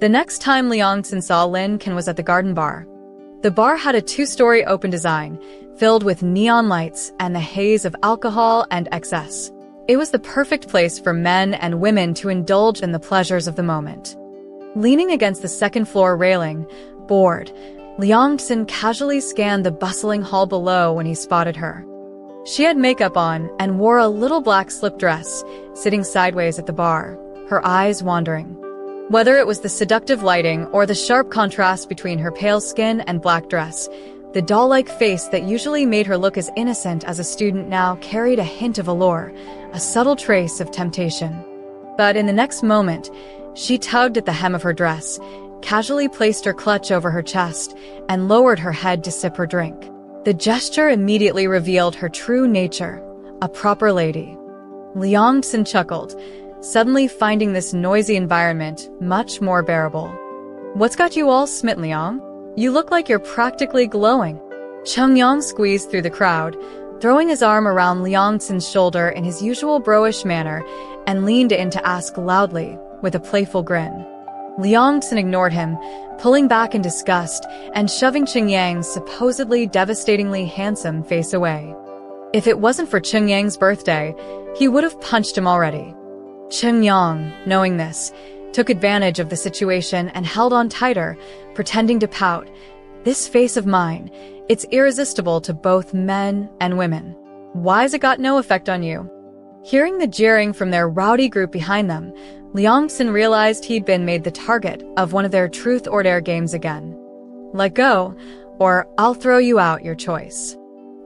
The next time Liangsin saw Lin Kan was at the garden bar. The bar had a two-story open design, filled with neon lights and the haze of alcohol and excess. It was the perfect place for men and women to indulge in the pleasures of the moment. Leaning against the second-floor railing, bored, Liangsin casually scanned the bustling hall below when he spotted her. She had makeup on and wore a little black slip dress, sitting sideways at the bar, her eyes wandering. Whether it was the seductive lighting or the sharp contrast between her pale skin and black dress, the doll-like face that usually made her look as innocent as a student now carried a hint of allure, a subtle trace of temptation. But in the next moment, she tugged at the hem of her dress, casually placed her clutch over her chest, and lowered her head to sip her drink. The gesture immediately revealed her true nature, a proper lady. Liangsin chuckled, suddenly finding this noisy environment much more bearable. "What's got you all smitten, Liang? You look like you're practically glowing." Chengyang squeezed through the crowd, throwing his arm around Liangsin's shoulder in his usual bro-ish manner, and leaned in to ask loudly, with a playful grin. Liangsin ignored him, pulling back in disgust and shoving Chengyang's supposedly devastatingly handsome face away. If it wasn't for Chengyang's birthday, he would have punched him already. Chengyang, knowing this, took advantage of the situation and held on tighter, pretending to pout. "This face of mine, it's irresistible to both men and women. Why's it got no effect on you?" Hearing the jeering from their rowdy group behind them, Liangsin realized he'd been made the target of one of their truth or dare games again. "Let go, or I'll throw you out, your choice,"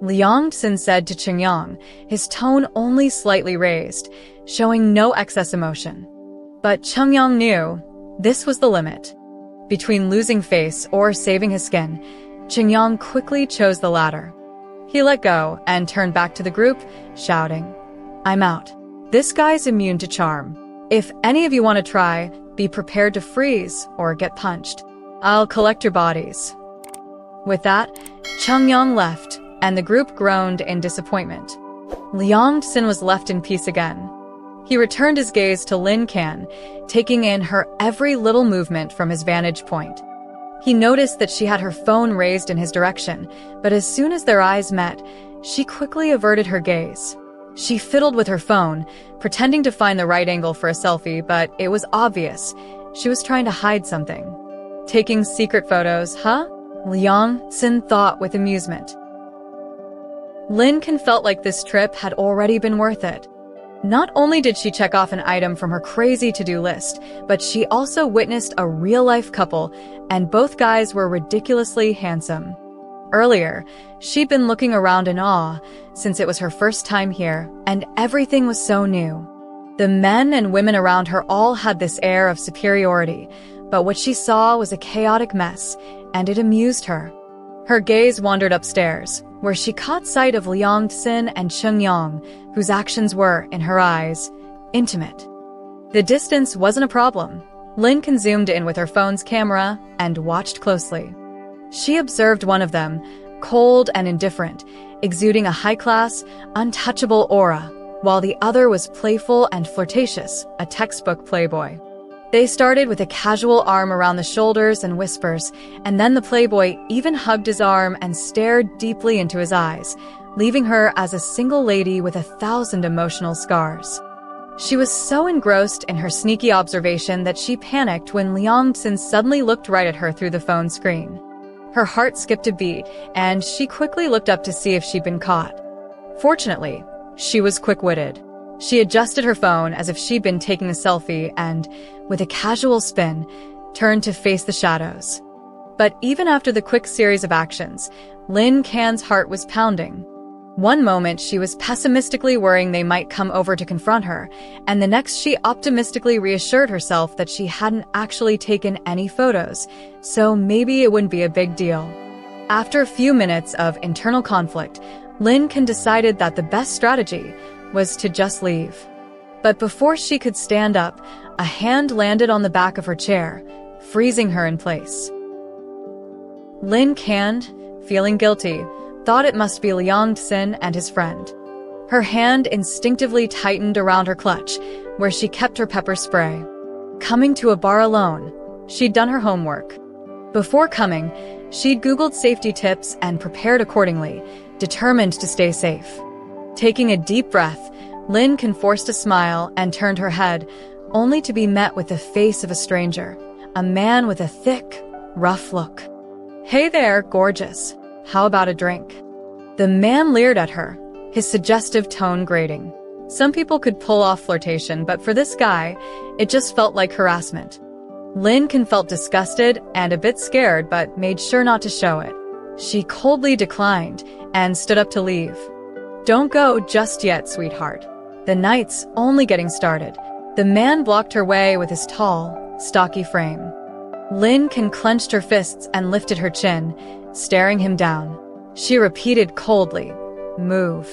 Liangsin said to Chengyang, his tone only slightly raised, showing no excess emotion. But Chengyang knew this was the limit. Between losing face or saving his skin, Chengyang quickly chose the latter. He let go and turned back to the group, shouting, "I'm out. This guy's immune to charm. If any of you want to try, be prepared to freeze or get punched. I'll collect your bodies." With that, Chengyang left, and the group groaned in disappointment. Liangsin was left in peace again. He returned his gaze to Lin Kan, taking in her every little movement from his vantage point. He noticed that she had her phone raised in his direction, but as soon as their eyes met, she quickly averted her gaze. She fiddled with her phone, pretending to find the right angle for a selfie, but it was obvious. She was trying to hide something. "Taking secret photos, huh?" Liangsin thought with amusement. Lin Kan felt like this trip had already been worth it. Not only did she check off an item from her crazy to-do list, but she also witnessed a real-life couple, and both guys were ridiculously handsome. Earlier, she'd been looking around in awe, since it was her first time here, and everything was so new. The men and women around her all had this air of superiority, but what she saw was a chaotic mess, and it amused her. Her gaze wandered upstairs, where she caught sight of Liangsin and Chengyang, whose actions were, in her eyes, intimate. The distance wasn't a problem. Lin Kan zoomed in with her phone's camera and watched closely. She observed one of them, cold and indifferent, exuding a high-class, untouchable aura, while the other was playful and flirtatious, a textbook playboy. They started with a casual arm around the shoulders and whispers, and then the playboy even hugged his arm and stared deeply into his eyes, leaving her as a single lady with 1,000 emotional scars. She was so engrossed in her sneaky observation that she panicked when Liangsin suddenly looked right at her through the phone screen. Her heart skipped a beat, and she quickly looked up to see if she'd been caught. Fortunately, she was quick-witted. She adjusted her phone as if she'd been taking a selfie and, with a casual spin, turned to face the shadows. But even after the quick series of actions, Lin Kan's heart was pounding. One moment she was pessimistically worrying they might come over to confront her, and the next she optimistically reassured herself that she hadn't actually taken any photos, so maybe it wouldn't be a big deal. After a few minutes of internal conflict, Lin Kan decided that the best strategy was to just leave. But before she could stand up, a hand landed on the back of her chair, freezing her in place. Lin Kan, feeling guilty, thought it must be Liangsin and his friend. Her hand instinctively tightened around her clutch, where she kept her pepper spray. Coming to a bar alone, She'd done her homework. Before coming, she'd Googled safety tips and prepared accordingly, determined to stay safe. Taking a deep breath, Lynn forced a smile and turned her head, only to be met with the face of a stranger, a man with a thick, rough look. "Hey there, gorgeous. How about a drink?" The man leered at her, his suggestive tone grating. Some people could pull off flirtation, but for this guy, it just felt like harassment. Lynn felt disgusted and a bit scared, but made sure not to show it. She coldly declined and stood up to leave. "Don't go just yet, sweetheart. The night's only getting started." The man blocked her way with his tall, stocky frame. Lynn clenched her fists and lifted her chin, staring him down. She repeated coldly, "Move."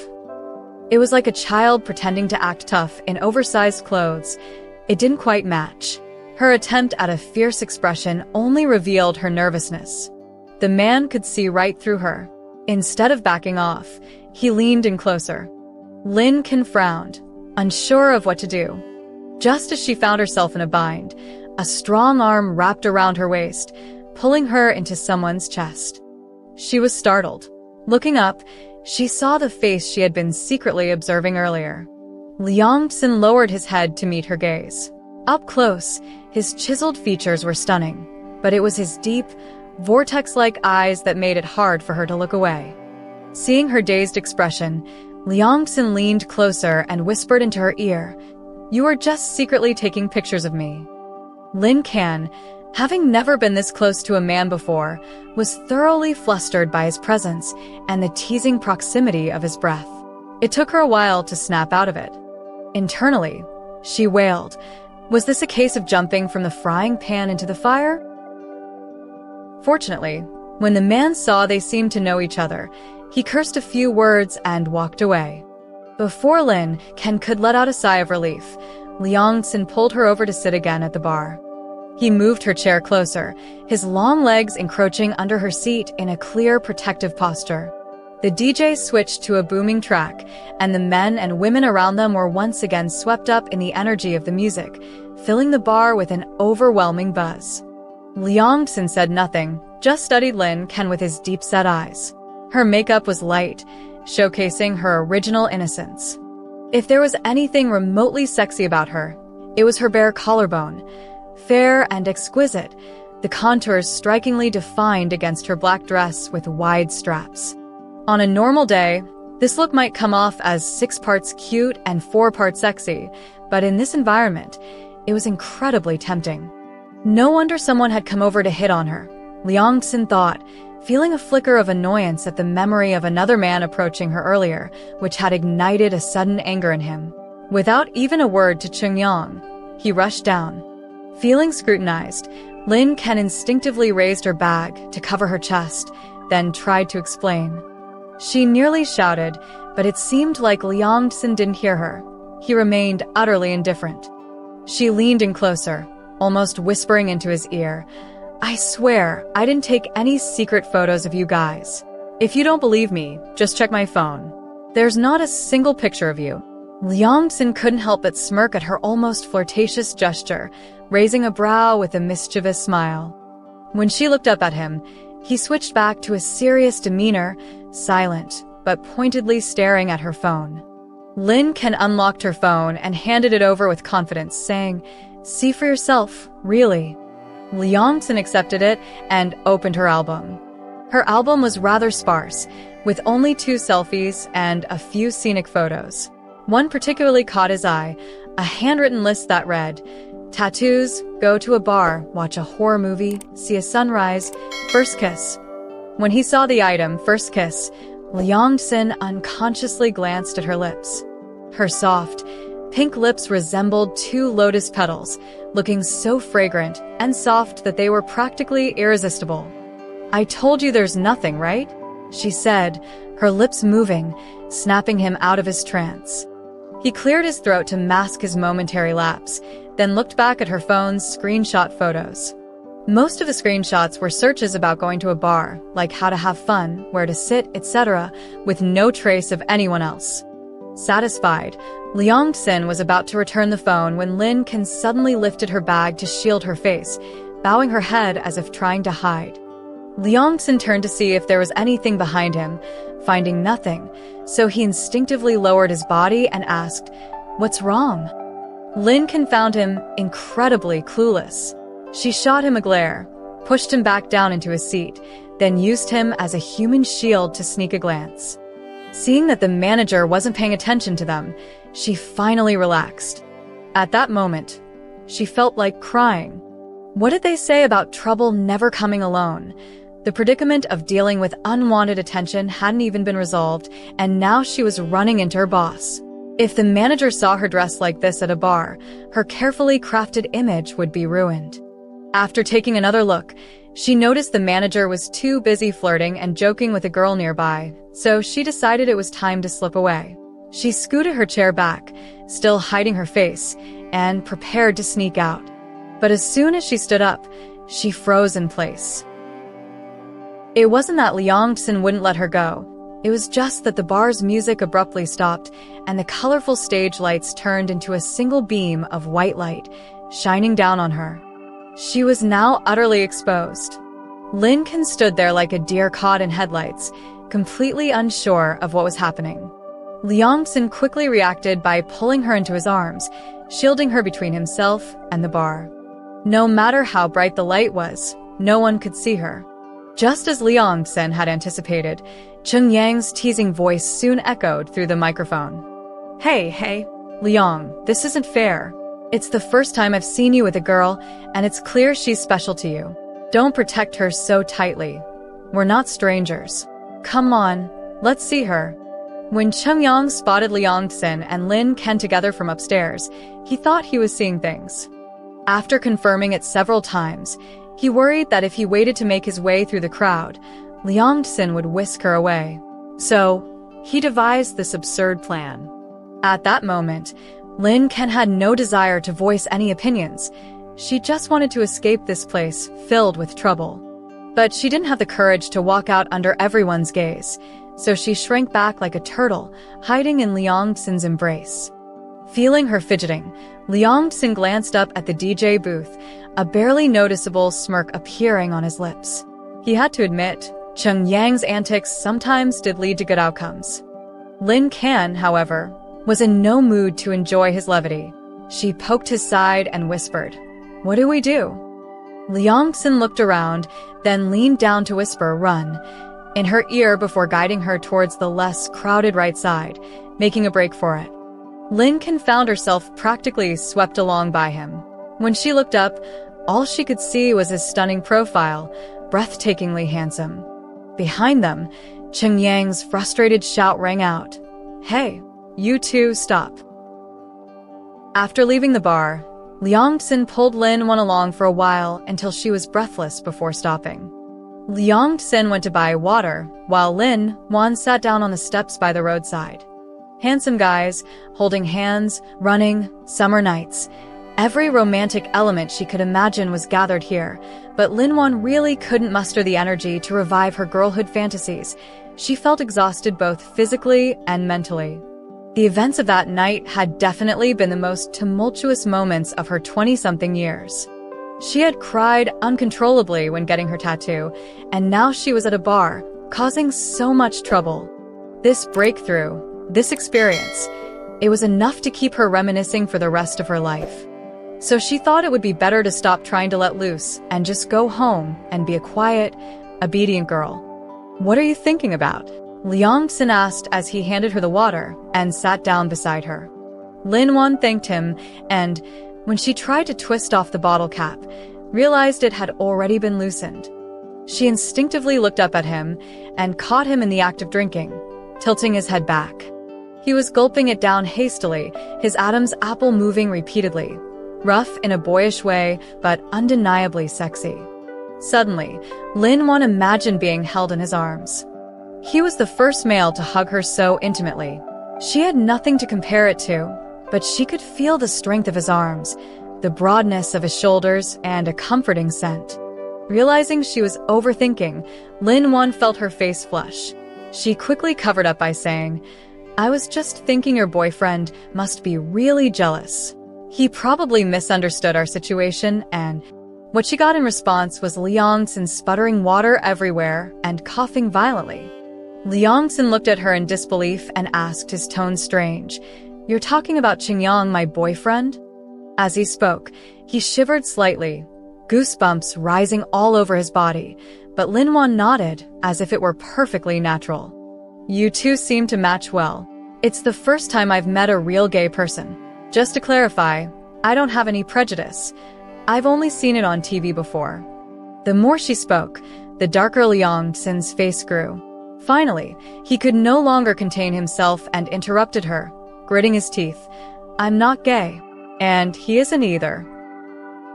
It was like a child pretending to act tough in oversized clothes. It didn't quite match. Her attempt at a fierce expression only revealed her nervousness. The man could see right through her. Instead of backing off, he leaned in closer. Lynn frowned, unsure of what to do. Just as she found herself in a bind, a strong arm wrapped around her waist, pulling her into someone's chest. She was startled. Looking up, she saw the face she had been secretly observing earlier. Liang-san lowered his head to meet her gaze. Up close, his chiseled features were stunning, but it was his deep, vortex-like eyes that made it hard for her to look away. Seeing her dazed expression, Liang-san leaned closer and whispered into her ear, "You are just secretly taking pictures of me." Lin Can, having never been this close to a man before, was thoroughly flustered by his presence and the teasing proximity of his breath. It took her a while to snap out of it. Internally, she wailed, was this a case of jumping from the frying pan into the fire? Fortunately, when the man saw they seemed to know each other, he cursed a few words and walked away. Before Lin Can could let out a sigh of relief, Liang-san pulled her over to sit again at the bar. He moved her chair closer, his long legs encroaching under her seat in a clear, protective posture. The DJ switched to a booming track, and the men and women around them were once again swept up in the energy of the music, filling the bar with an overwhelming buzz. Liang-san said nothing, just studied Lin Can with his deep-set eyes. Her makeup was light, showcasing her original innocence. If there was anything remotely sexy about her, it was her bare collarbone. Fair and exquisite, the contours strikingly defined against her black dress with wide straps. On a normal day, this look might come off as 6 parts cute and 4 parts sexy, but in this environment, it was incredibly tempting. No wonder someone had come over to hit on her, Liang-san thought, feeling a flicker of annoyance at the memory of another man approaching her earlier, which had ignited a sudden anger in him. Without even a word to Chungyang, he rushed down. Feeling scrutinized, Lin Can instinctively raised her bag to cover her chest, then tried to explain. She nearly shouted, but it seemed like Liang-san didn't hear her. He remained utterly indifferent. She leaned in closer, almost whispering into his ear, "I swear, I didn't take any secret photos of you guys. If you don't believe me, just check my phone. There's not a single picture of you." Liang-san couldn't help but smirk at her almost flirtatious gesture, raising a brow with a mischievous smile. When she looked up at him, he switched back to a serious demeanor, silent, but pointedly staring at her phone. Lin Can unlocked her phone and handed it over with confidence, saying, "See for yourself, really." Liang-san accepted it and opened her album. Her album was rather sparse, with only 2 selfies and a few scenic photos. One particularly caught his eye, a handwritten list that read, "Tattoos, go to a bar, watch a horror movie, see a sunrise, first kiss." When he saw the item, first kiss, Liang-san unconsciously glanced at her lips. Her soft, pink lips resembled 2 lotus petals, looking so fragrant and soft that they were practically irresistible. "I told you there's nothing, right?" she said, her lips moving, snapping him out of his trance. He cleared his throat to mask his momentary lapse, then looked back at her phone's screenshot photos. Most of the screenshots were searches about going to a bar, like how to have fun, where to sit, etc., with no trace of anyone else. Satisfied, Liang-san was about to return the phone when Lin Can suddenly lifted her bag to shield her face, bowing her head as if trying to hide. Liangxin turned to see if there was anything behind him, finding nothing, so he instinctively lowered his body and asked, "What's wrong?" Lin Kan found him incredibly clueless. She shot him a glare, pushed him back down into his seat, then used him as a human shield to sneak a glance. Seeing that the manager wasn't paying attention to them, she finally relaxed. At that moment, she felt like crying. What did they say about trouble never coming alone? The predicament of dealing with unwanted attention hadn't even been resolved, and now she was running into her boss. If the manager saw her dressed like this at a bar, her carefully crafted image would be ruined. After taking another look, she noticed the manager was too busy flirting and joking with a girl nearby, so she decided it was time to slip away. She scooted her chair back, still hiding her face, and prepared to sneak out. But as soon as she stood up, she froze in place. It wasn't that Liangxin wouldn't let her go. It was just that the bar's music abruptly stopped, and the colorful stage lights turned into a single beam of white light, shining down on her. She was now utterly exposed. Lin Kan stood there like a deer caught in headlights, completely unsure of what was happening. Liangxin quickly reacted by pulling her into his arms, shielding her between himself and the bar. No matter how bright the light was, no one could see her. Just as Liangxin had anticipated, Cheng Yang's teasing voice soon echoed through the microphone. Hey, Liang, this isn't fair. It's the first time I've seen you with a girl, and it's clear she's special to you. Don't protect her so tightly. We're not strangers. Come on, let's see her." When Cheng Yang spotted Liangxin and Lin Kan together from upstairs, he thought he was seeing things. After confirming it several times, he worried that if he waited to make his way through the crowd, Liangxin would whisk her away. So, he devised this absurd plan. At that moment, Lin Kan had no desire to voice any opinions. She just wanted to escape this place filled with trouble. But she didn't have the courage to walk out under everyone's gaze, so she shrank back like a turtle, hiding in Liangxin's embrace. Feeling her fidgeting, Liangxin glanced up at the DJ booth, a barely noticeable smirk appearing on his lips. He had to admit, Cheng Yang's antics sometimes did lead to good outcomes. Lin Kan, however, was in no mood to enjoy his levity. She poked his side and whispered, "What do we do?" Liangxin looked around, then leaned down to whisper, "Run," in her ear before guiding her towards the less crowded right side, making a break for it. Lin Kan found herself practically swept along by him. When she looked up, all she could see was his stunning profile, breathtakingly handsome. Behind them, Cheng Yang's frustrated shout rang out, "Hey, you two, stop." After leaving the bar, Liangxin pulled Lin Wan along for a while until she was breathless before stopping. Liangxin went to buy water, while Lin Wan sat down on the steps by the roadside. Handsome guys, holding hands, running, summer nights. Every romantic element she could imagine was gathered here, but Lin Wan really couldn't muster the energy to revive her girlhood fantasies. She felt exhausted both physically and mentally. The events of that night had definitely been the most tumultuous moments of her 20-something years. She had cried uncontrollably when getting her tattoo, and now she was at a bar, causing so much trouble. This breakthrough, this experience, it was enough to keep her reminiscing for the rest of her life. So she thought it would be better to stop trying to let loose and just go home and be a quiet, obedient girl. "What are you thinking about?" Liangxin asked as he handed her the water and sat down beside her. Lin Wan thanked him and, when she tried to twist off the bottle cap, realized it had already been loosened. She instinctively looked up at him and caught him in the act of drinking, tilting his head back. He was gulping it down hastily, his Adam's apple moving repeatedly, rough in a boyish way, but undeniably sexy. Suddenly, Lin Wan imagined being held in his arms. He was the first male to hug her so intimately. She had nothing to compare it to, but she could feel the strength of his arms, the broadness of his shoulders, and a comforting scent. Realizing she was overthinking, Lin Wan felt her face flush. She quickly covered up by saying, "I was just thinking your boyfriend must be really jealous. He probably misunderstood our situation and..." What she got in response was Liangsin sputtering water everywhere and coughing violently. Liangsin looked at her in disbelief and asked, his tone strange, "You're talking about Qingyang, my boyfriend?" As he spoke, he shivered slightly, goosebumps rising all over his body, but Linwan nodded as if it were perfectly natural. "You two seem to match well. It's the first time I've met a real gay person. Just to clarify, I don't have any prejudice. I've only seen it on TV before." The more she spoke, the darker Liang Xin's face grew. Finally, he could no longer contain himself and interrupted her, gritting his teeth. "I'm not gay. And he isn't either."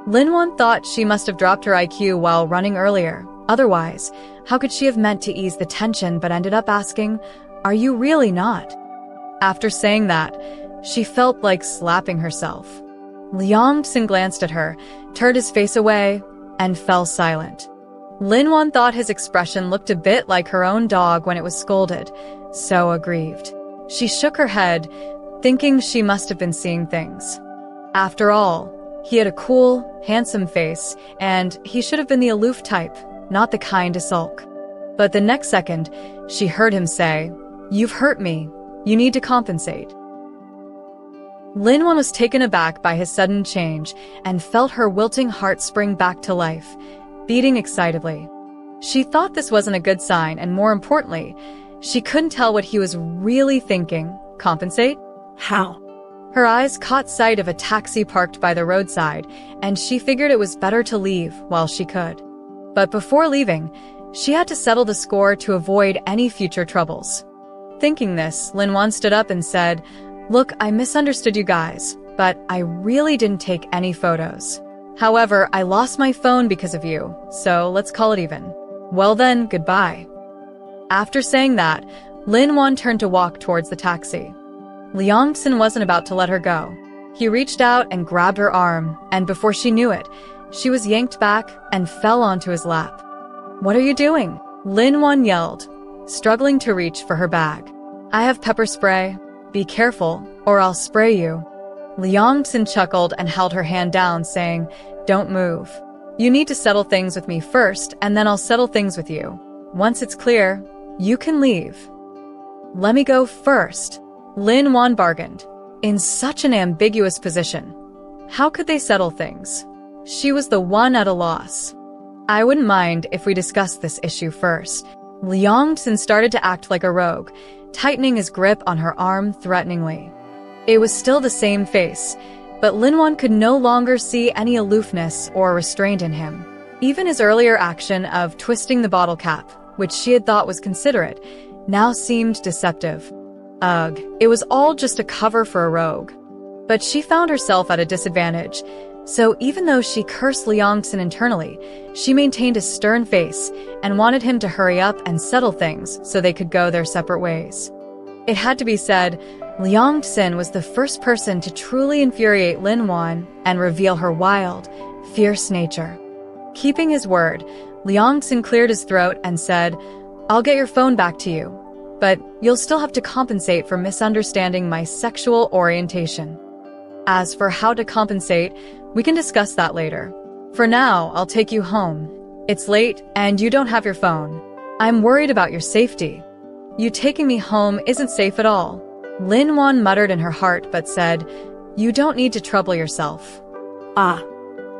Linwan thought she must have dropped her IQ while running earlier. Otherwise, how could she have meant to ease the tension but ended up asking, "Are you really not?" After saying that, she felt like slapping herself. Liang Xin glanced at her, turned his face away, and fell silent. Linwan thought his expression looked a bit like her own dog when it was scolded, so aggrieved. She shook her head, thinking she must have been seeing things. After all, he had a cool, handsome face, and he should have been the aloof type, not the kind to sulk. But the next second, she heard him say, "You've hurt me. You need to compensate." Linwan was taken aback by his sudden change and felt her wilting heart spring back to life, beating excitedly. She thought this wasn't a good sign, and more importantly, she couldn't tell what he was really thinking. Compensate? How? Her eyes caught sight of a taxi parked by the roadside, and she figured it was better to leave while she could. But before leaving, she had to settle the score to avoid any future troubles. Thinking this, Linwan stood up and said, "Look, I misunderstood you guys, but I really didn't take any photos. However, I lost my phone because of you, so let's call it even. Well then, goodbye." After saying that, Linwan turned to walk towards the taxi. Liang Xin wasn't about to let her go. He reached out and grabbed her arm, and before she knew it, she was yanked back and fell onto his lap. "What are you doing?" Linwan yelled, struggling to reach for her bag. "I have pepper spray. Be careful, or I'll spray you." Liang Xin chuckled and held her hand down, saying, "Don't move. You need to settle things with me first, and then I'll settle things with you. Once it's clear, you can leave." "Let me go first," Linwan bargained. In such an ambiguous position, how could they settle things? She was the one at a loss. "I wouldn't mind if we discussed this issue first." Liang Xin started to act like a rogue, tightening his grip on her arm threateningly. It was still the same face, but Linwan could no longer see any aloofness or restraint in him. Even his earlier action of twisting the bottle cap, which she had thought was considerate, now seemed deceptive. Ugh, it was all just a cover for a rogue. But she found herself at a disadvantage, so even though she cursed Liang Xin internally, she maintained a stern face and wanted him to hurry up and settle things so they could go their separate ways. It had to be said, Liang Xin was the first person to truly infuriate Linwan and reveal her wild, fierce nature. Keeping his word, Liang Xin cleared his throat and said, "I'll get your phone back to you, but you'll still have to compensate for misunderstanding my sexual orientation. As for how to compensate, we can discuss that later. For now, I'll take you home. It's late, and you don't have your phone. I'm worried about your safety." "You taking me home isn't safe at all," Linwan muttered in her heart but said, "You don't need to trouble yourself." "Ah!"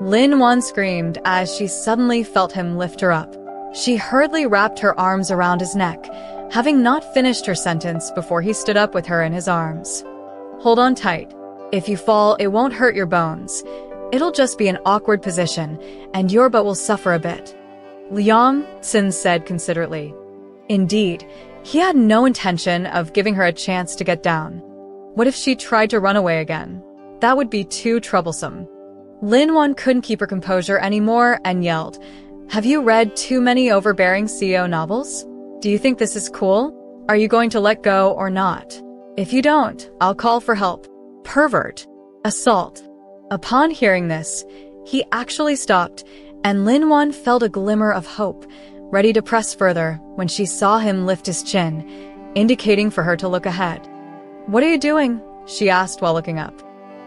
Linwan screamed as she suddenly felt him lift her up. She hurriedly wrapped her arms around his neck, having not finished her sentence before he stood up with her in his arms. "Hold on tight. If you fall, it won't hurt your bones. It'll just be an awkward position, and your butt will suffer a bit," Liang Xin said considerately. Indeed, he had no intention of giving her a chance to get down. What if she tried to run away again? That would be too troublesome. Linwan couldn't keep her composure anymore and yelled, "Have you read too many overbearing CEO novels? Do you think this is cool? Are you going to let go or not? If you don't, I'll call for help. Pervert. Assault." Upon hearing this, he actually stopped, and Linwan felt a glimmer of hope, ready to press further when she saw him lift his chin, indicating for her to look ahead. "What are you doing?" she asked while looking up.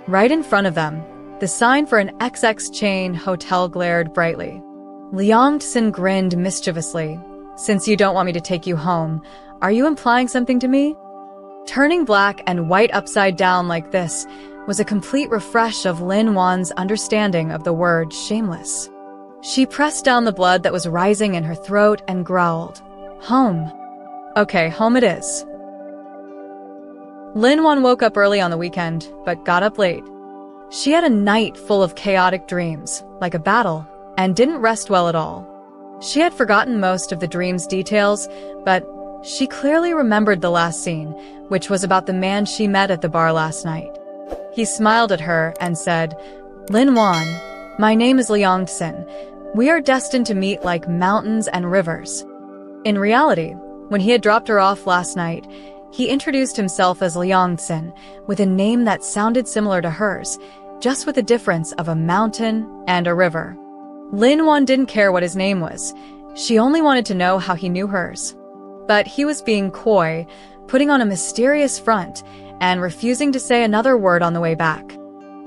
Right in front of them, The sign for an XX chain hotel glared brightly. Liang-tsin grinned mischievously. Since you don't want me to take you home, are you implying something to me? Turning black and white upside down like this was a complete refresh of Lin Wan's understanding of the word shameless. She pressed down the blood that was rising in her throat and growled, "Home." "Okay, home it is." Lin Wan woke up early on the weekend, but got up late. She had a night full of chaotic dreams, like a battle, and didn't rest well at all. She had forgotten most of the dream's details, but she clearly remembered the last scene, which was about the man she met at the bar last night. He smiled at her and said, "Lin Wan, my name is Liang-tsin. We are destined to meet like mountains and rivers." In reality, when he had dropped her off last night, he introduced himself as Liang-tsin, with a name that sounded similar to hers, just with the difference of a mountain and a river. Lin Wan didn't care what his name was. She only wanted to know how he knew hers. But he was being coy, putting on a mysterious front, and refusing to say another word on the way back.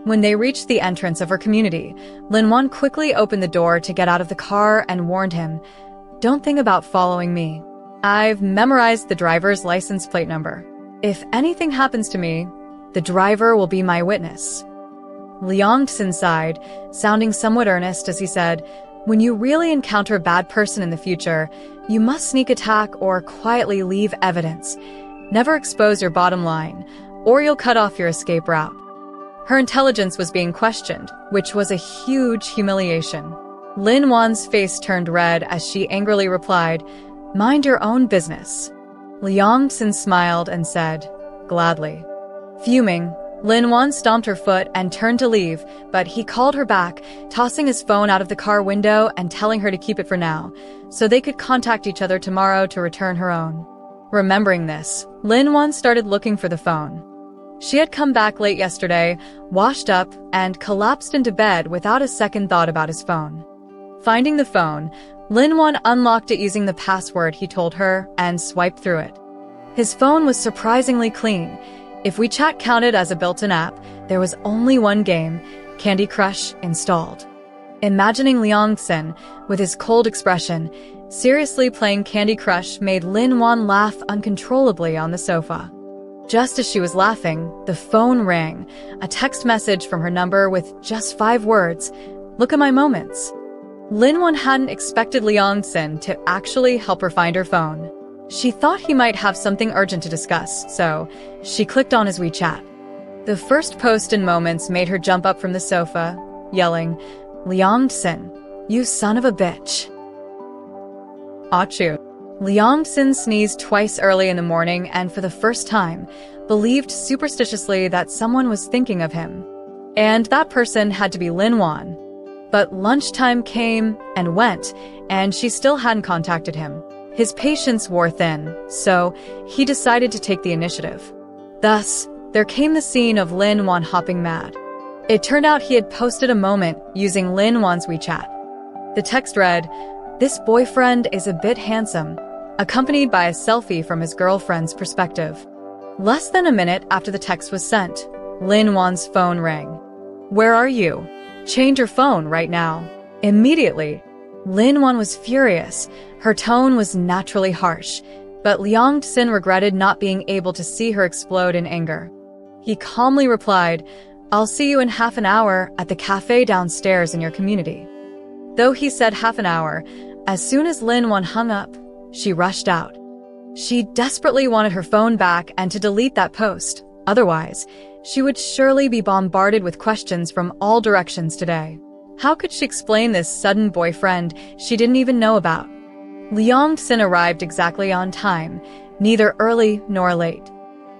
When they reached the entrance of her community, Lin Wan quickly opened the door to get out of the car and warned him, "Don't think about following me. I've memorized the driver's license plate number. If anything happens to me, the driver will be my witness." Liang-tsin sighed, sounding somewhat earnest as he said, "When you really encounter a bad person in the future, you must sneak attack or quietly leave evidence. Never expose your bottom line, or you'll cut off your escape route." Her intelligence was being questioned, which was a huge humiliation. Lin Wan's face turned red as she angrily replied, "Mind your own business." Liang-tsin smiled and said, "Gladly." Fuming, Lin Wan stomped her foot and turned to leave, but he called her back, tossing his phone out of the car window and telling her to keep it for now, so they could contact each other tomorrow to return her own. Remembering this, Lin Wan started looking for the phone. She had come back late yesterday, washed up, and collapsed into bed without a second thought about his phone. Finding the phone, Lin Wan unlocked it using the password he told her and swiped through it. His phone was surprisingly clean. If WeChat counted as a built-in app, there was only one game, Candy Crush, installed. Imagining Liang-tsin, with his cold expression, seriously playing Candy Crush made Lin Wan laugh uncontrollably on the sofa. Just as she was laughing, the phone rang, a text message from her number with just 5 words, "Look at my moments." Lin Wan hadn't expected Liang-tsin to actually help her find her phone. She thought he might have something urgent to discuss, so she clicked on his WeChat. The first post in moments made her jump up from the sofa, yelling, "Liang-tsin, you son of a bitch." Achoo. Liang-tsin sneezed twice early in the morning and for the first time, believed superstitiously that someone was thinking of him. And that person had to be Lin Wan. But lunchtime came and went, and she still hadn't contacted him. His patience wore thin, so he decided to take the initiative. Thus, there came the scene of Lin Wan hopping mad. It turned out he had posted a moment using Lin Wan's WeChat. The text read, "This boyfriend is a bit handsome," accompanied by a selfie from his girlfriend's perspective. Less than a minute after the text was sent, Lin Wan's phone rang. "Where are you? Change your phone right now." Immediately, Lin Wan was furious. Her tone was naturally harsh, but Liang-tsin regretted not being able to see her explode in anger. He calmly replied, "I'll see you in half an hour at the cafe downstairs in your community." Though he said half an hour, as soon as Lin Wan hung up, she rushed out. She desperately wanted her phone back and to delete that post. Otherwise, she would surely be bombarded with questions from all directions today. How could she explain this sudden boyfriend she didn't even know about? Liang-tsin arrived exactly on time, neither early nor late.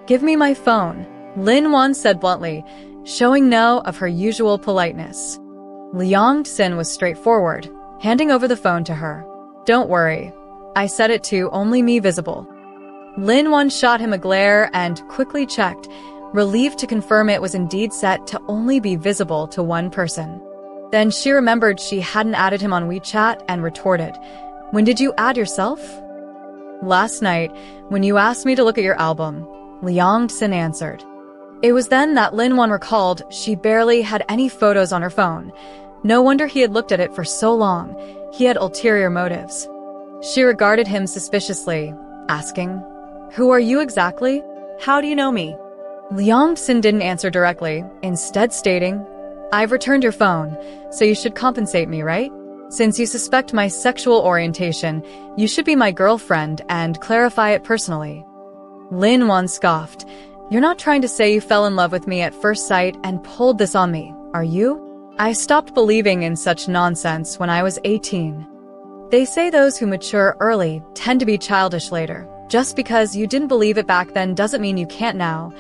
"Give me my phone," Lin Wan said bluntly, showing no of her usual politeness. Liang-tsin was straightforward, handing over the phone to her. "Don't worry, I set it to only me visible." Lin Wan shot him a glare and quickly checked, relieved to confirm it was indeed set to only be visible to one person. Then she remembered she hadn't added him on WeChat and retorted, "When did you add yourself?" "Last night, when you asked me to look at your album," Liang-tsin answered. It was then that Lin Wan recalled she barely had any photos on her phone. No wonder he had looked at it for so long. He had ulterior motives. She regarded him suspiciously, asking, "Who are you exactly? How do you know me?" Liang-sin didn't answer directly, instead stating, "I've returned your phone, so you should compensate me, right? Since you suspect my sexual orientation, you should be my girlfriend and clarify it personally." Lin Wan scoffed. "You're not trying to say you fell in love with me at first sight and pulled this on me, are you? I stopped believing in such nonsense when I was 18. They say those who mature early tend to be childish later. Just because you didn't believe it back then doesn't mean you can't now,"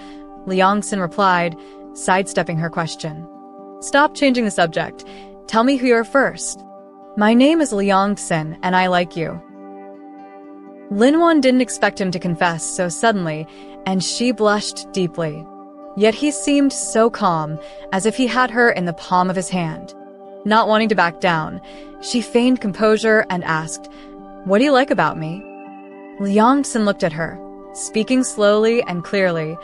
Liang-sin replied, sidestepping her question. "Stop changing the subject. Tell me who you are first." "My name is Liang-sin, and I like you." Lin Wan didn't expect him to confess so suddenly, and she blushed deeply. Yet he seemed so calm, as if he had her in the palm of his hand. Not wanting to back down, she feigned composure and asked, "What do you like about me?" Liang-sin looked at her, speaking slowly and clearly.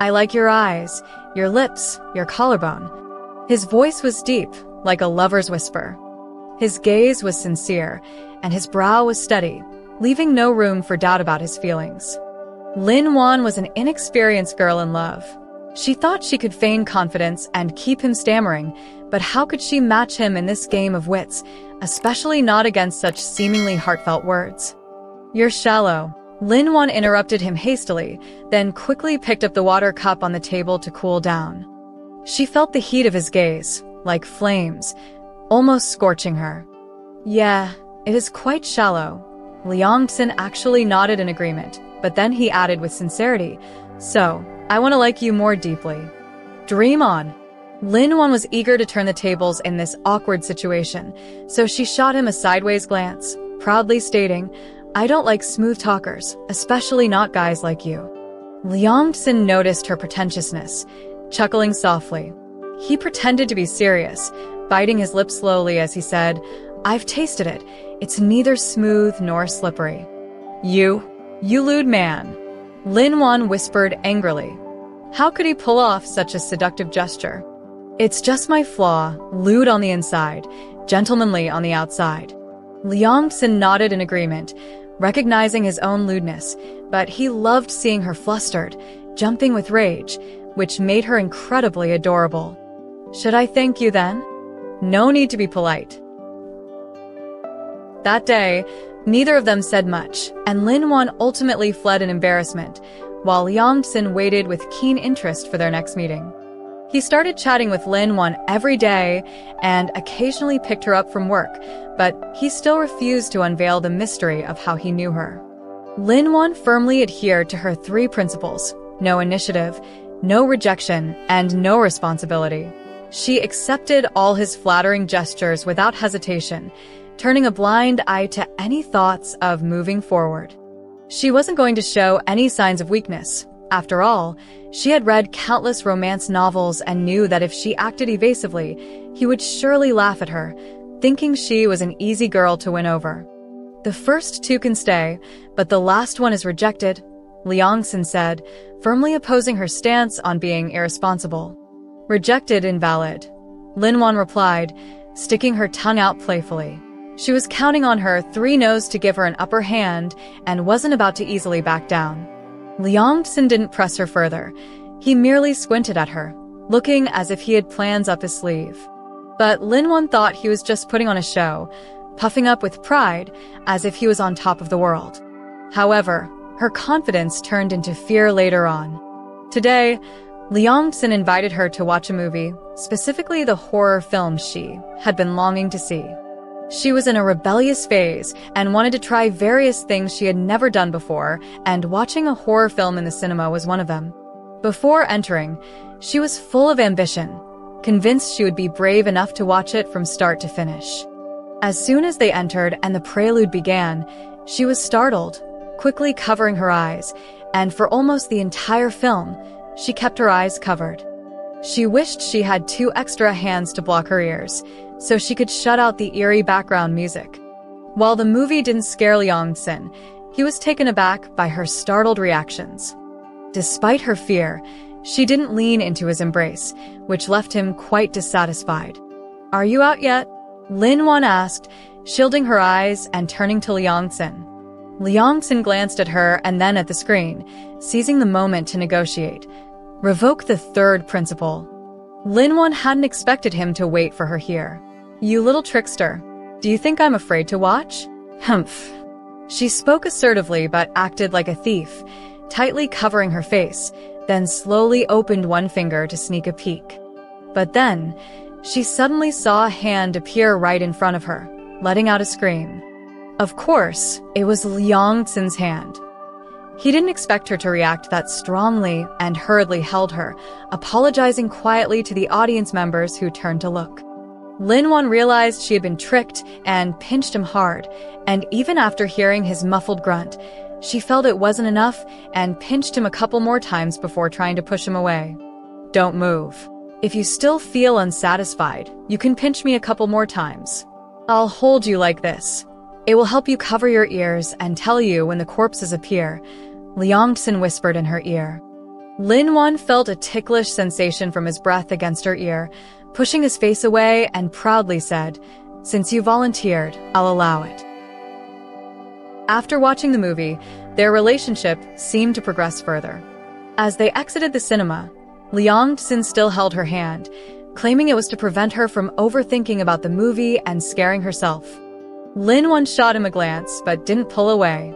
"I like your eyes, your lips, your collarbone." His voice was deep, like a lover's whisper. His gaze was sincere, and his brow was steady, leaving no room for doubt about his feelings. Lin Wan was an inexperienced girl in love. She thought she could feign confidence and keep him stammering, but how could she match him in this game of wits, especially not against such seemingly heartfelt words? "You're shallow." Lin Wan interrupted him hastily, then quickly picked up the water cup on the table to cool down. She felt the heat of his gaze, like flames, almost scorching her. "Yeah, it is quite shallow." Liang-sin actually nodded in agreement, but then he added with sincerity, "So, I want to like you more deeply." "Dream on." Lin Wan was eager to turn the tables in this awkward situation, so she shot him a sideways glance, proudly stating, "I don't like smooth talkers, especially not guys like you." Liang-sin noticed her pretentiousness, chuckling softly. He pretended to be serious, biting his lips slowly as he said, "I've tasted it. It's neither smooth nor slippery." You lewd man," Lin Wan whispered angrily. How could he pull off such a seductive gesture? "It's just my flaw, lewd on the inside, gentlemanly on the outside." Liang-sin nodded in agreement, recognizing his own lewdness, but he loved seeing her flustered, jumping with rage, which made her incredibly adorable. "Should I thank you then?" "No need to be polite." That day, neither of them said much, and Lin Wan ultimately fled in embarrassment, while Liang-sin waited with keen interest for their next meeting. He started chatting with Lin Wan every day and occasionally picked her up from work, but he still refused to unveil the mystery of how he knew her. Lin Wan firmly adhered to her 3 principles: no initiative, no rejection, and no responsibility. She accepted all his flattering gestures without hesitation, turning a blind eye to any thoughts of moving forward. She wasn't going to show any signs of weakness. After all, she had read countless romance novels and knew that if she acted evasively, he would surely laugh at her, thinking she was an easy girl to win over. "The first 2 can stay, but the last one is rejected," Liang-sin said, firmly opposing her stance on being irresponsible. "Rejected, invalid," Lin Wan replied, sticking her tongue out playfully. She was counting on her 3 no's to give her an upper hand and wasn't about to easily back down. Liang-sin didn't press her further. He merely squinted at her, looking as if he had plans up his sleeve. But Lin Wan thought he was just putting on a show, puffing up with pride as if he was on top of the world. However, her confidence turned into fear later on. Today, Liang-sin invited her to watch a movie, specifically the horror film she had been longing to see. She was in a rebellious phase and wanted to try various things she had never done before, and watching a horror film in the cinema was one of them. Before entering, she was full of ambition, convinced she would be brave enough to watch it from start to finish. As soon as they entered and the prelude began, she was startled, quickly covering her eyes, and for almost the entire film, she kept her eyes covered. She wished she had 2 extra hands to block her ears, so she could shut out the eerie background music. While the movie didn't scare Liang-sin, he was taken aback by her startled reactions. Despite her fear, She didn't lean into his embrace, which left him quite dissatisfied. "Are you out yet?" Lin Wan asked, shielding her eyes and turning to Liangxin. Liangxin glanced at her and then at the screen, seizing the moment to negotiate. Revoke the third principle. Lin Wan hadn't expected him to wait for her here. "You little trickster. Do you think I'm afraid to watch?" Humph. She spoke assertively but acted like a thief, tightly covering her face, then slowly opened one finger to sneak a peek. But then, she suddenly saw a hand appear right in front of her, letting out a scream. Of course, it was Liangxin's hand. He didn't expect her to react that strongly and hurriedly held her, apologizing quietly to the audience members who turned to look. Lin Wan realized she had been tricked and pinched him hard, and even after hearing his muffled grunt, she felt it wasn't enough and pinched him a couple more times before trying to push him away. "Don't move. If you still feel unsatisfied, you can pinch me a couple more times. I'll hold you like this. It will help you cover your ears and tell you when the corpses appear," Liangxin whispered in her ear. Lin Wan felt a ticklish sensation from his breath against her ear, pushing his face away and proudly said, "Since you volunteered, I'll allow it." After watching the movie, their relationship seemed to progress further. As they exited the cinema, Liangxin still held her hand, claiming it was to prevent her from overthinking about the movie and scaring herself. Lin Wan shot him a glance, but didn't pull away.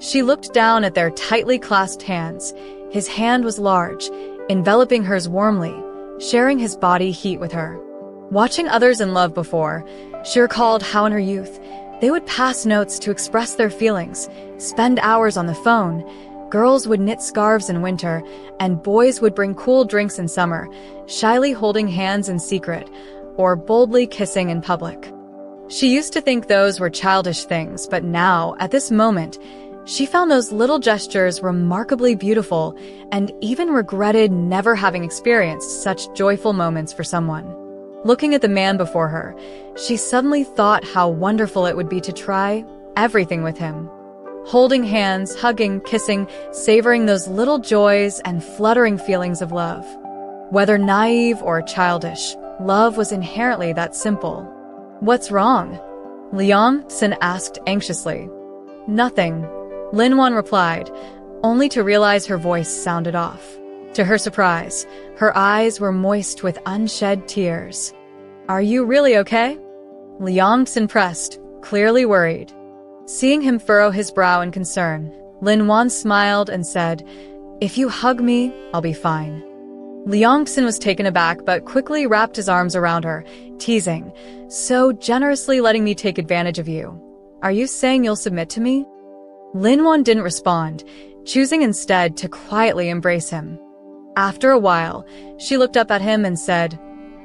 She looked down at their tightly clasped hands. His hand was large, enveloping hers warmly, sharing his body heat with her. Watching others in love before, she recalled how in her youth, they would pass notes to express their feelings, spend hours on the phone. Girls would knit scarves in winter, and boys would bring cool drinks in summer, shyly holding hands in secret, or boldly kissing in public. She used to think those were childish things, but now, at this moment, she found those little gestures remarkably beautiful and even regretted never having experienced such joyful moments for someone. Looking at the man before her, she suddenly thought how wonderful it would be to try everything with him. Holding hands, hugging, kissing, savoring those little joys and fluttering feelings of love. Whether naive or childish, love was inherently that simple. "What's wrong?" Liangxin asked anxiously. "Nothing," Lin Wan replied, only to realize her voice sounded off. To her surprise, her eyes were moist with unshed tears. "Are you really okay?" Liangxin pressed, clearly worried. Seeing him furrow his brow in concern, Lin Wan smiled and said, "If you hug me, I'll be fine." Liangxin was taken aback but quickly wrapped his arms around her, teasing, "So generously letting me take advantage of you. Are you saying you'll submit to me?" Lin Wan didn't respond, choosing instead to quietly embrace him. After a while, she looked up at him and said,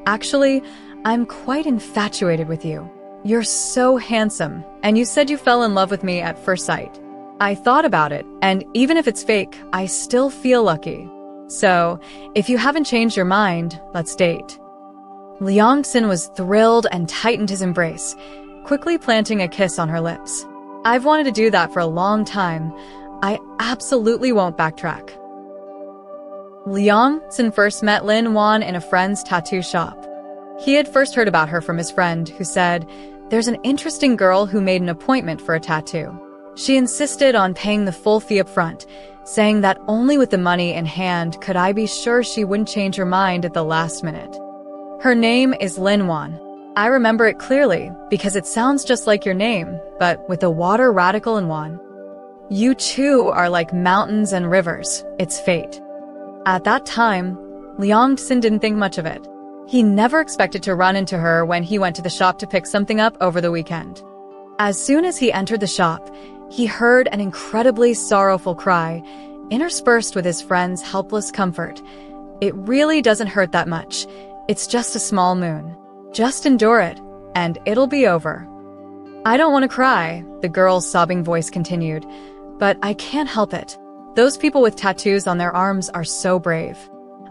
"Actually, I'm quite infatuated with you. You're so handsome, and you said you fell in love with me at first sight. I thought about it, and even if it's fake, I still feel lucky. So, if you haven't changed your mind, let's date." Liangxin was thrilled and tightened his embrace, quickly planting a kiss on her lips. "I've wanted to do that for a long time. I absolutely won't backtrack." Liangxin first met Lin Wan in a friend's tattoo shop. He had first heard about her from his friend, who said, "There's an interesting girl who made an appointment for a tattoo. She insisted on paying the full fee up front, saying that only with the money in hand could I be sure she wouldn't change her mind at the last minute. Her name is Lin Wan. I remember it clearly because it sounds just like your name, but with the water radical in Wan. You two are like mountains and rivers. It's fate." At that time, Liangxin didn't think much of it. He never expected to run into her when he went to the shop to pick something up over the weekend. As soon as he entered the shop, he heard an incredibly sorrowful cry, interspersed with his friend's helpless comfort. "It really doesn't hurt that much. It's just a small moon. Just endure it, and it'll be over." "I don't want to cry," the girl's sobbing voice continued, "but I can't help it. Those people with tattoos on their arms are so brave.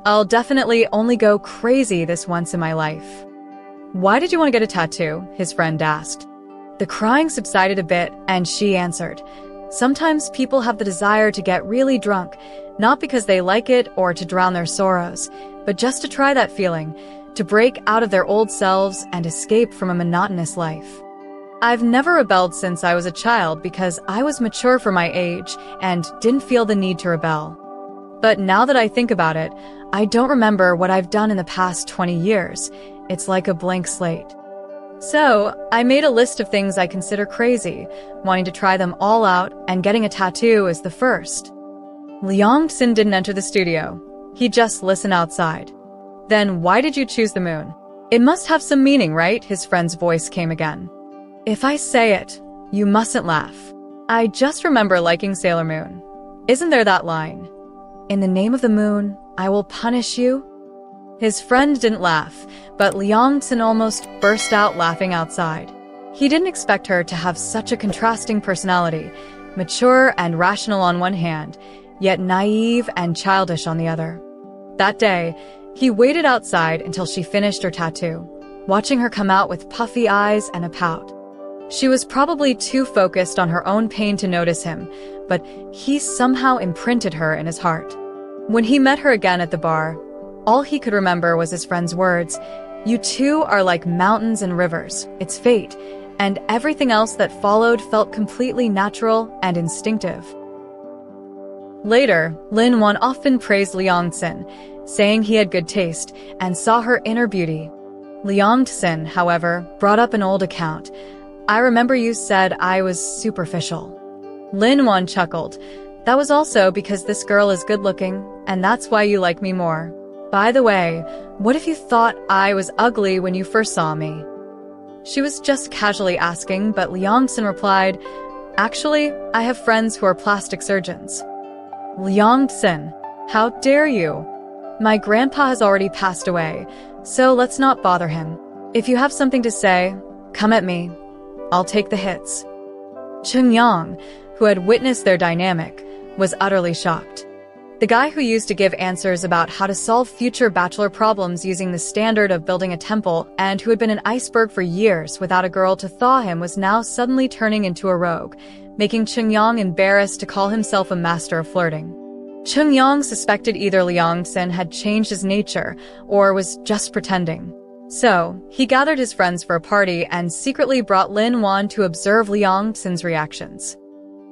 I'll definitely only go crazy this once in my life." "Why did you want to get a tattoo?" his friend asked. The crying subsided a bit, and she answered, Sometimes people have the desire to get really drunk, not because they like it or to drown their sorrows, but just to try that feeling, to break out of their old selves and escape from a monotonous life. I've never rebelled since I was a child because I was mature for my age and didn't feel the need to rebel. But now that I think about it, I don't remember what I've done in the past 20 years. It's like a blank slate. So, I made a list of things I consider crazy, wanting to try them all out, and getting a tattoo is the first. Liang-sin didn't enter the studio. He just listened outside. Then why did you choose the moon? It must have some meaning, right? His friend's voice came again. If I say it, you mustn't laugh. I just remember liking Sailor Moon. Isn't there that line? In the name of the moon, I will punish you. His friend didn't laugh, but Liang-sin almost burst out laughing outside. He didn't expect her to have such a contrasting personality, mature and rational on one hand, yet naive and childish on the other. That day, he waited outside until she finished her tattoo, watching her come out with puffy eyes and a pout. She was probably too focused on her own pain to notice him, but he somehow imprinted her in his heart. When he met her again at the bar, all he could remember was his friend's words, "You two are like mountains and rivers, it's fate," and everything else that followed felt completely natural and instinctive. Later, Lin Wan often praised Liang-sin, saying he had good taste and saw her inner beauty. Liang-sin, however, brought up an old account. "I remember you said I was superficial." Lin Wan chuckled. "That was also because this girl is good-looking, and that's why you like me more. By the way, what if you thought I was ugly when you first saw me?" She was just casually asking, but Liang-sin replied, "Actually, I have friends who are plastic surgeons." "Liang-sin, how dare you? My grandpa has already passed away, so let's not bother him. If you have something to say, come at me. I'll take the hits." Cheng-yang, who had witnessed their dynamic, was utterly shocked. The guy who used to give answers about how to solve future bachelor problems using the standard of building a temple and who had been an iceberg for years without a girl to thaw him was now suddenly turning into a rogue, making Cheng-yang embarrassed to call himself a master of flirting. Cheng-yang suspected either Liang-sin had changed his nature or was just pretending. So, he gathered his friends for a party and secretly brought Lin Wan to observe Liang-sin's reactions.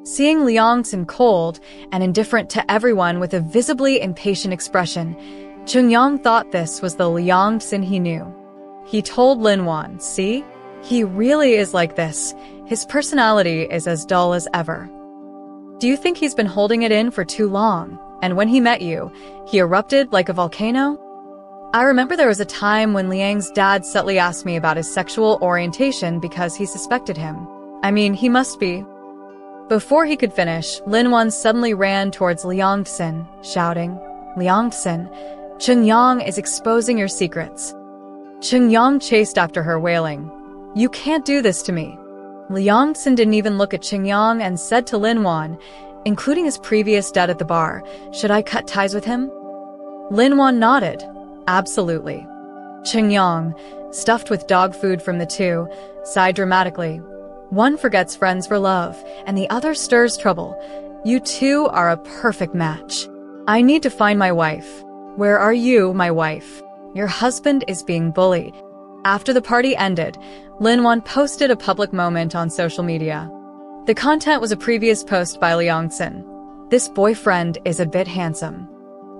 Seeing Liang-sin cold and indifferent to everyone with a visibly impatient expression, Cheng-yang thought this was the Liang-sin he knew. He told Lin Wan, "See? He really is like this. His personality is as dull as ever. Do you think he's been holding it in for too long? And when he met you, he erupted like a volcano?" I remember there was a time when Liang's dad subtly asked me about his sexual orientation because he suspected him. I mean, he must be. Before he could finish, Lin Wan suddenly ran towards Liang-sin, shouting, "Liang-sin, Cheng-yang is exposing your secrets." Cheng-yang chased after her, wailing, "You can't do this to me." Liang-sin didn't even look at Cheng-yang and said to Lin Wan, including his previous date at the bar, "Should I cut ties with him?" Lin Wan nodded. "Absolutely." Cheng-yang, stuffed with dog food from the two, sighed dramatically. "One forgets friends for love, and the other stirs trouble. You two are a perfect match. I need to find my wife. Where are you, my wife? Your husband is being bullied." After the party ended, Lin Wan posted a public moment on social media. The content was a previous post by Liang-sin. "This boyfriend is a bit handsome."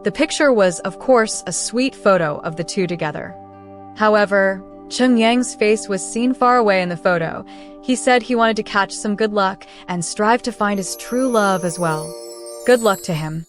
The picture was, of course, a sweet photo of the two together. However, Cheng-yang's face was seen far away in the photo. He said he wanted to catch some good luck and strive to find his true love as well. Good luck to him.